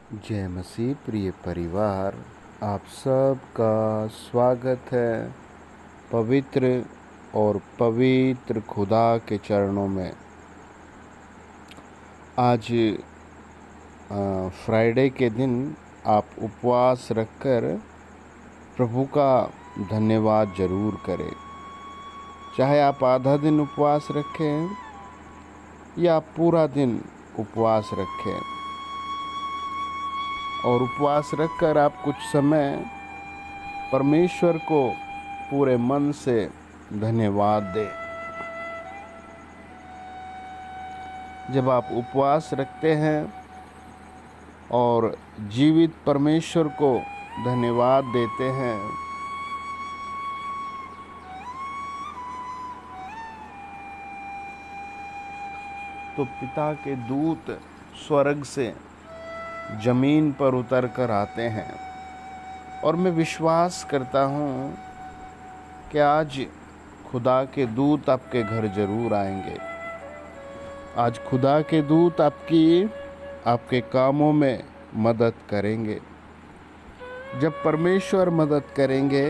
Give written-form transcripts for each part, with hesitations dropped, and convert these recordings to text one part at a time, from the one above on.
जय मसीह प्रिय परिवार, आप सब का स्वागत है पवित्र और पवित्र खुदा के चरणों में। आज फ्राइडे के दिन आप उपवास रखकर प्रभु का धन्यवाद जरूर करें। चाहे आप आधा दिन उपवास रखें या पूरा दिन उपवास रखें, और उपवास रखकर आप कुछ समय परमेश्वर को पूरे मन से धन्यवाद दें। जब आप उपवास रखते हैं और जीवित परमेश्वर को धन्यवाद देते हैं, तो पिता के दूत स्वर्ग से जमीन पर उतर कर आते हैं। और मैं विश्वास करता हूँ कि आज खुदा के दूत आपके घर जरूर आएंगे। आज खुदा के दूत आपके कामों में मदद करेंगे। जब परमेश्वर मदद करेंगे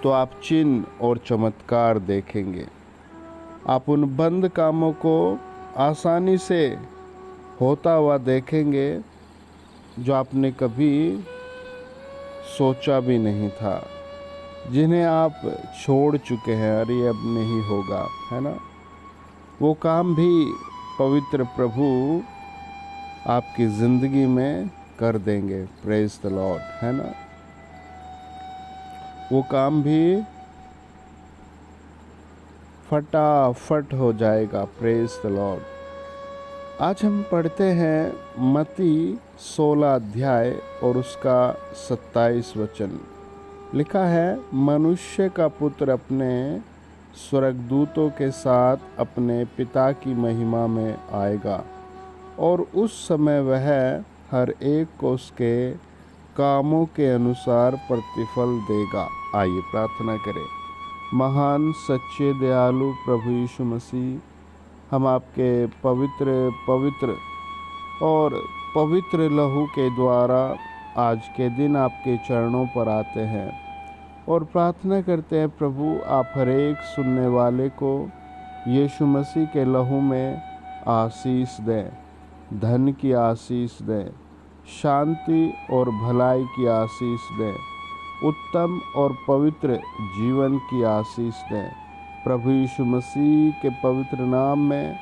तो आप चिन्ह और चमत्कार देखेंगे। आप उन बंद कामों को आसानी से होता हुआ देखेंगे जो आपने कभी सोचा भी नहीं था, जिन्हें आप छोड़ चुके हैं, अरे अब नहीं होगा, है ना। वो काम भी पवित्र प्रभु आपकी ज़िंदगी में कर देंगे। प्रेज द लॉर्ड, है ना। वो काम भी फटाफट हो जाएगा। Praise the Lord. आज हम पढ़ते हैं मत्ती 16 अध्याय और उसका 27 वचन। लिखा है, मनुष्य का पुत्र अपने स्वर्गदूतों के साथ अपने पिता की महिमा में आएगा, और उस समय वह हर एक को उसके कामों के अनुसार प्रतिफल देगा। आइए प्रार्थना करें। महान सच्चे दयालु प्रभु यीशु मसीह, हम आपके पवित्र और पवित्र लहू के द्वारा आज के दिन आपके चरणों पर आते हैं और प्रार्थना करते हैं प्रभु, आप हर एक सुनने वाले को यीशु मसीह के लहू में आशीष दें, धन की आशीष दें, शांति और भलाई की आशीष दें, उत्तम और पवित्र जीवन की आशीष दें। प्रभु यीशु मसीह के पवित्र नाम में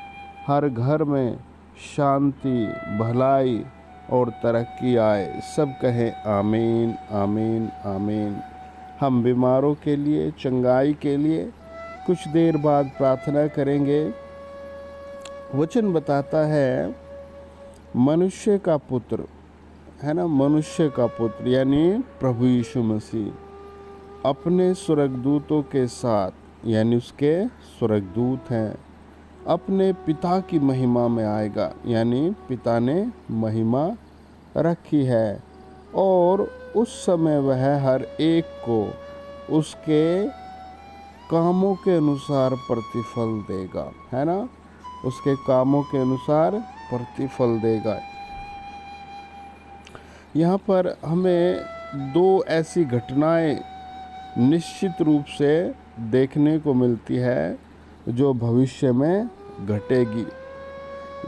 हर घर में शांति, भलाई और तरक्की आए। सब कहें आमीन, आमीन, आमीन। हम बीमारों के लिए, चंगाई के लिए कुछ देर बाद प्रार्थना करेंगे। वचन बताता है, मनुष्य का पुत्र, है ना, मनुष्य का पुत्र यानी प्रभु यीशु मसीह अपने स्वर्गदूतों के साथ, यानी उसके स्वर्गदूत हैं, अपने पिता की महिमा में आएगा, यानी पिता ने महिमा रखी है, और उस समय वह हर एक को उसके कामों के अनुसार प्रतिफल देगा, है ना, उसके कामों के अनुसार प्रतिफल देगा। यहाँ पर हमें दो ऐसी घटनाएं निश्चित रूप से देखने को मिलती है जो भविष्य में घटेगी।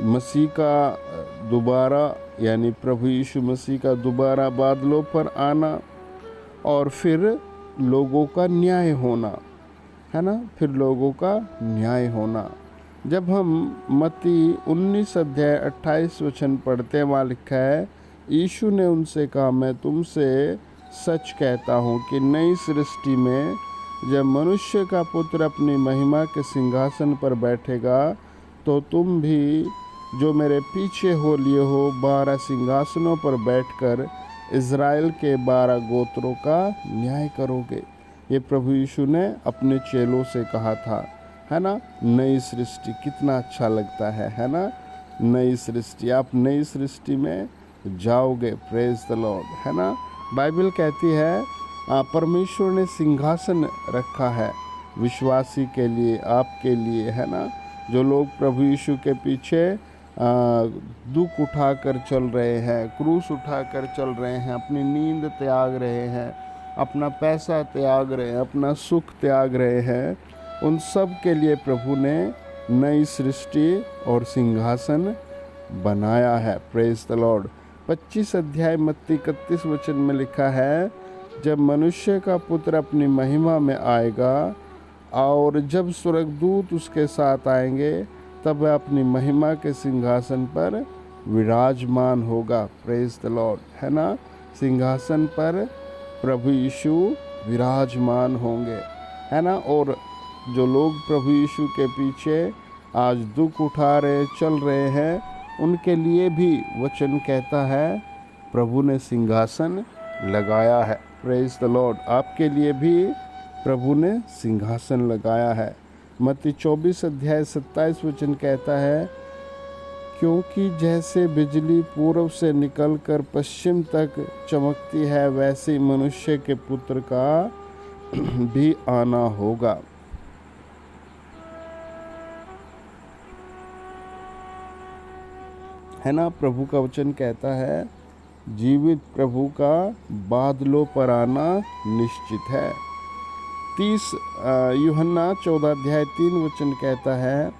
मसीह का दोबारा, यानी प्रभु यीशु मसीह का दोबारा बादलों पर आना, और फिर लोगों का न्याय होना, है ना, फिर लोगों का न्याय होना। जब हम मत्ती 19 अध्याय 28 वचन पढ़ते हैं, वहाँ लिखा है, यीशु ने उनसे कहा, मैं तुमसे सच कहता हूँ कि नई सृष्टि में जब मनुष्य का पुत्र अपनी महिमा के सिंहासन पर बैठेगा, तो तुम भी जो मेरे पीछे हो लिए हो 12 सिंहासनों पर बैठकर इज़राइल के 12 गोत्रों का न्याय करोगे। ये प्रभु यीशु ने अपने चेलों से कहा था, है ना। नई सृष्टि कितना अच्छा लगता है ना। नई सृष्टि, आप नई सृष्टि में जाओगे। प्रेज द लॉर्ड, है ना। बाइबल कहती है परमेश्वर ने सिंहासन रखा है विश्वासी के लिए, आपके लिए, है ना। जो लोग प्रभु यीशु के पीछे दुख उठाकर चल रहे हैं, क्रूस उठाकर चल रहे हैं, अपनी नींद त्याग रहे हैं, अपना पैसा त्याग रहे हैं, अपना सुख त्याग रहे हैं, उन सब के लिए प्रभु ने नई सृष्टि और सिंहासन बनाया है। Praise the Lord. 25 अध्याय मत्ती 31 वचन में लिखा है, जब मनुष्य का पुत्र अपनी महिमा में आएगा और जब स्वर्गदूत उसके साथ आएंगे, तब वह अपनी महिमा के सिंहासन पर विराजमान होगा। प्रेज द लॉर्ड, है ना। सिंहासन पर प्रभु यीशु विराजमान होंगे, है ना। और जो लोग प्रभु यीशु के पीछे आज दुख उठा रहे, चल रहे हैं, उनके लिए भी वचन कहता है प्रभु ने सिंहासन लगाया है। Praise the Lord. आपके लिए भी प्रभु ने सिंहासन लगाया है। मत्ती 24 अध्याय 27 वचन कहता है, क्योंकि जैसे बिजली पूर्व से निकलकर पश्चिम तक चमकती है, वैसे मनुष्य के पुत्र का भी आना होगा। है ना। प्रभु का वचन कहता है, जीवित प्रभु का बादलों पर आना निश्चित है। 30 यूहन्ना 14 अध्याय 3 वचन कहता है,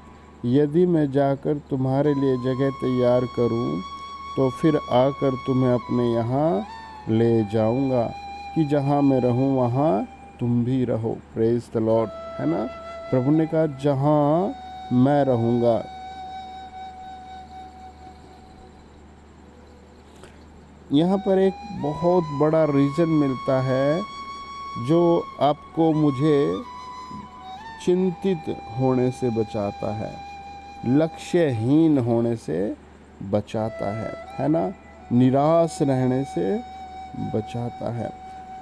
यदि मैं जाकर तुम्हारे लिए जगह तैयार करूं, तो फिर आकर तुम्हें अपने यहाँ ले जाऊंगा, कि जहाँ मैं रहूं वहाँ तुम भी रहो। प्रेज द लॉर्ड, है ना। प्रभु ने कहा जहाँ मैं रहूँगा। यहाँ पर एक बहुत बड़ा रीज़न मिलता है जो आपको मुझे चिंतित होने से बचाता है, लक्ष्यहीन होने से बचाता है ना, निराश रहने से बचाता है।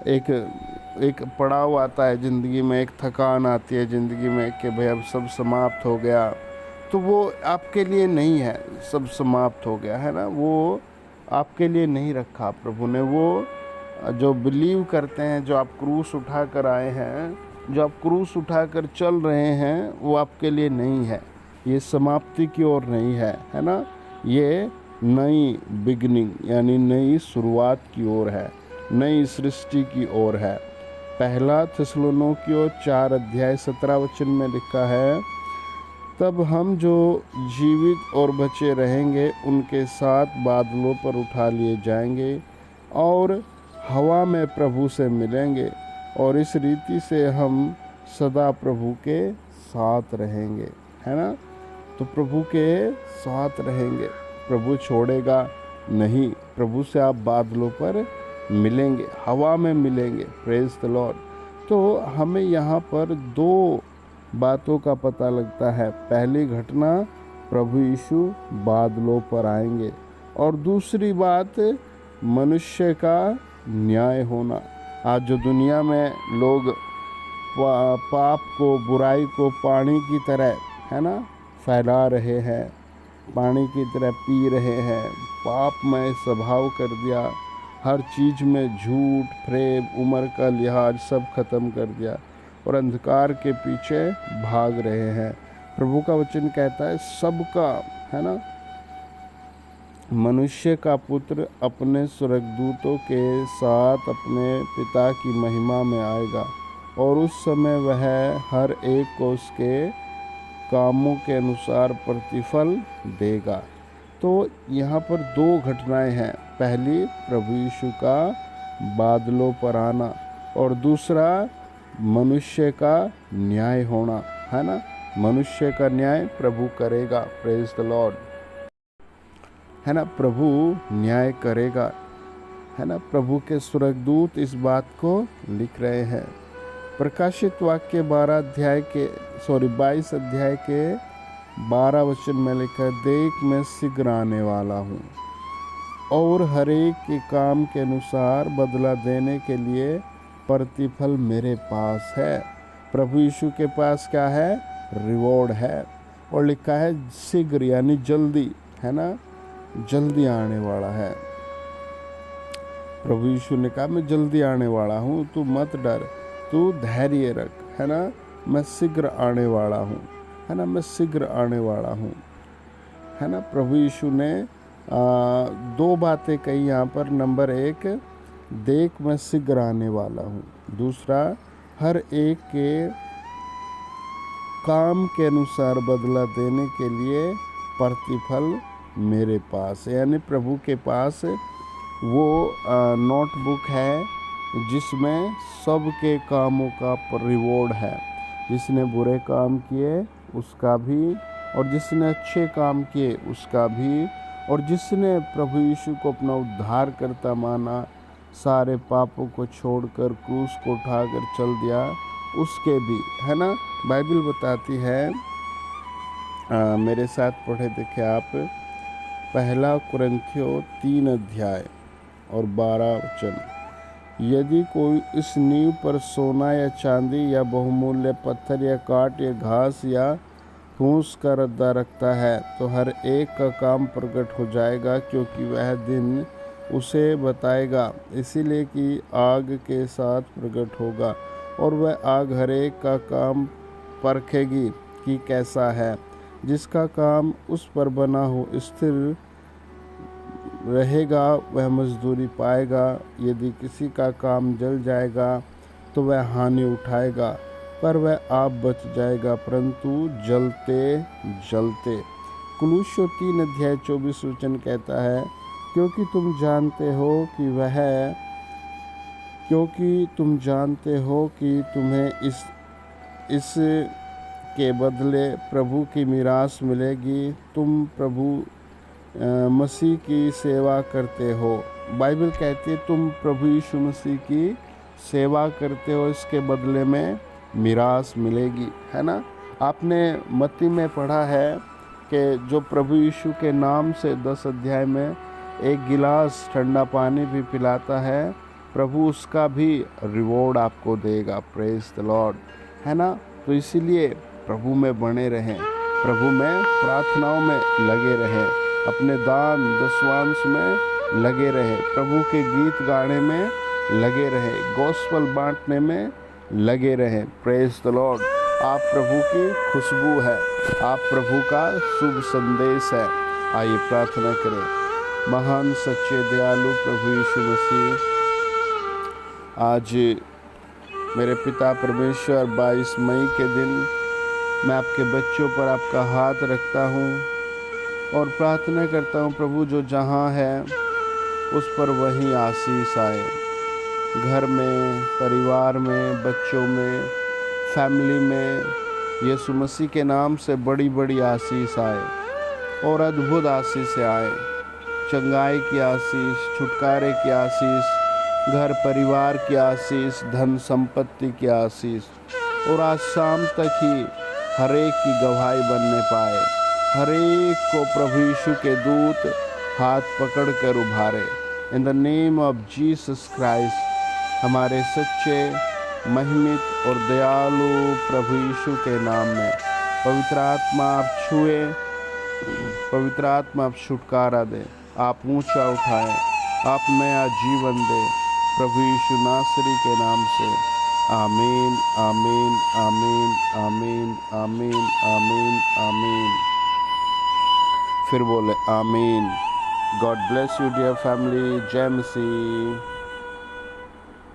एक पड़ाव आता है ज़िंदगी में, एक थकान आती है ज़िंदगी में कि भाई अब सब समाप्त हो गया, तो वो आपके लिए नहीं है। सब समाप्त हो गया, है ना, वो आपके लिए नहीं रखा प्रभु ने। वो जो बिलीव करते हैं, जो आप क्रूस उठा कर आए हैं, जो आप क्रूस उठा कर चल रहे हैं, वो आपके लिए नहीं है। ये समाप्ति की ओर नहीं है ना। ये नई बिगनिंग यानी नई शुरुआत की ओर है, नई सृष्टि की ओर है। पहला थिस्सलुनीकियों 4 अध्याय 17 वचन में लिखा है, तब हम जो जीवित और बचे रहेंगे उनके साथ बादलों पर उठा लिए जाएंगे और हवा में प्रभु से मिलेंगे, और इस रीति से हम सदा प्रभु के साथ रहेंगे, है ना। तो प्रभु के साथ रहेंगे, प्रभु छोड़ेगा नहीं। प्रभु से आप बादलों पर मिलेंगे, हवा में मिलेंगे। Praise the Lord. तो हमें यहाँ पर 2 बातों का पता लगता है। पहली घटना, प्रभु यीशु बादलों पर आएंगे, और दूसरी बात, मनुष्य का न्याय होना। आज जो दुनिया में लोग पाप को, बुराई को पानी की तरह, है ना, फैला रहे हैं, पानी की तरह पी रहे हैं, पापमय स्वभाव कर दिया, हर चीज़ में झूठ, प्रेम, उम्र का लिहाज सब खत्म कर दिया और अंधकार के पीछे भाग रहे हैं। प्रभु का वचन कहता है सबका, है ना, मनुष्य का पुत्र अपने स्वर्गदूतों के साथ अपने पिता की महिमा में आएगा, और उस समय वह हर एक को उसके कामों के अनुसार प्रतिफल देगा। तो यहाँ पर 2 घटनाएं हैं। पहली, प्रभु यीशु का बादलों पर आना, और दूसरा, मनुष्य का न्याय होना, है ना। मनुष्य का न्याय प्रभु करेगा। प्रेज द लॉर्ड, है ना। प्रभु न्याय करेगा, है ना। प्रभु के स्वर्गदूत इस बात को लिख रहे हैं। प्रकाशित वाक्य 22 अध्याय के 12 वचन में लिखा, देख मैं शीघ्र आने वाला हूँ, और हर एक के काम के अनुसार बदला देने के लिए प्रतिफल मेरे पास है। प्रभु यीशु के पास क्या है? रिवॉर्ड है, और लिखा है शीघ्र यानी जल्दी, है ना, जल्दी आने वाला है। प्रभु यीशु ने कहा मैं जल्दी आने वाला हूँ, तू मत डर, तू धैर्य रख, है ना, मैं शीघ्र आने वाला हूँ, है ना, मैं शीघ्र आने वाला हूँ, है ना। प्रभु यीशु ने दो बातें कही यहाँ पर। नंबर एक, देख मैं शीघ्र आने वाला हूँ। दूसरा, हर एक के काम के अनुसार बदला देने के लिए प्रतिफल मेरे पास है। यानी प्रभु के पास वो नोटबुक है जिसमें सबके कामों का रिवॉर्ड है। जिसने बुरे काम किए उसका भी, और जिसने अच्छे काम किए उसका भी, और जिसने प्रभु यीशु को अपना उद्धारकर्ता माना, सारे पापों को छोड़कर क्रूस को उठाकर चल दिया, उसके भी, है ना। बाइबल बताती है, मेरे साथ पढ़े देखे आप, पहला कुरिन्थियों 3 अध्याय और 12 वचन। यदि कोई इस नींव पर सोना या चांदी या बहुमूल्य पत्थर या काठ या घास या फूस का रद्दा रखता है, तो हर एक का काम प्रकट हो जाएगा, क्योंकि वह दिन उसे बताएगा, इसीलिए कि आग के साथ प्रकट होगा, और वह आग हर एक का काम परखेगी कि कैसा है। जिसका काम उस पर बना हो स्थिर रहेगा, वह मजदूरी पाएगा। यदि किसी का काम जल जाएगा तो वह हानि उठाएगा, पर वह आप बच जाएगा, परंतु जलते जलते। कुलूस्यों 3 अध्याय 24 वचन कहता है, क्योंकि तुम जानते हो कि तुम्हें इस के बदले प्रभु की मीरास मिलेगी। तुम प्रभु मसीह की सेवा करते हो। बाइबल कहती है तुम प्रभु यीशु मसीह की सेवा करते हो, इसके बदले में मीरास मिलेगी, है ना। आपने मत्ती में पढ़ा है कि जो प्रभु यीशु के नाम से 10 अध्याय में एक गिलास ठंडा पानी भी पिलाता है, प्रभु उसका भी रिवॉर्ड आपको देगा। प्रेज द लॉर्ड, है ना। तो इसीलिए प्रभु में बने रहें, प्रभु में प्रार्थनाओं में लगे रहें, अपने दान दशवांश में लगे रहें, प्रभु के गीत गाने में लगे रहें, गॉस्पल बांटने में लगे रहें। Praise the Lord. आप प्रभु की खुशबू है, आप प्रभु का शुभ संदेश है। आइए प्रार्थना करें। महान सच्चे दयालु प्रभु यीशु मसीह, आज मेरे पिता परमेश्वर 22 मई के दिन मैं आपके बच्चों पर आपका हाथ रखता हूँ और प्रार्थना करता हूँ प्रभु, जो जहाँ है उस पर वहीं आशीष आए। घर में, परिवार में, बच्चों में, फैमिली में यीशु मसीह के नाम से बड़ी बड़ी आशीष आए और अद्भुत आशीष आए। चंगाई की आशीष, छुटकारे की आशीष, घर परिवार की आशीष, धन संपत्ति की आशीष, और आज शाम तक ही हर एक की गवाही बनने पाए। हर एक को प्रभु यीशु के दूत हाथ पकड़ कर उभारे। In the name of Jesus Christ, हमारे सच्चे, महिमित और दयालु प्रभु यीशु के नाम में पवित्र आत्मा आप छुए, पवित्र आत्मा आप छुटकारा दे, आप ऊंचा उठाएं, आप नया जीवन दे, प्रभु यीशु नासरी के नाम से। आमीन, आमीन, आमीन, आमीन, आमीन, आमीन, आमीन। फिर बोले आमीन। God bless you dear family. जय मसीह।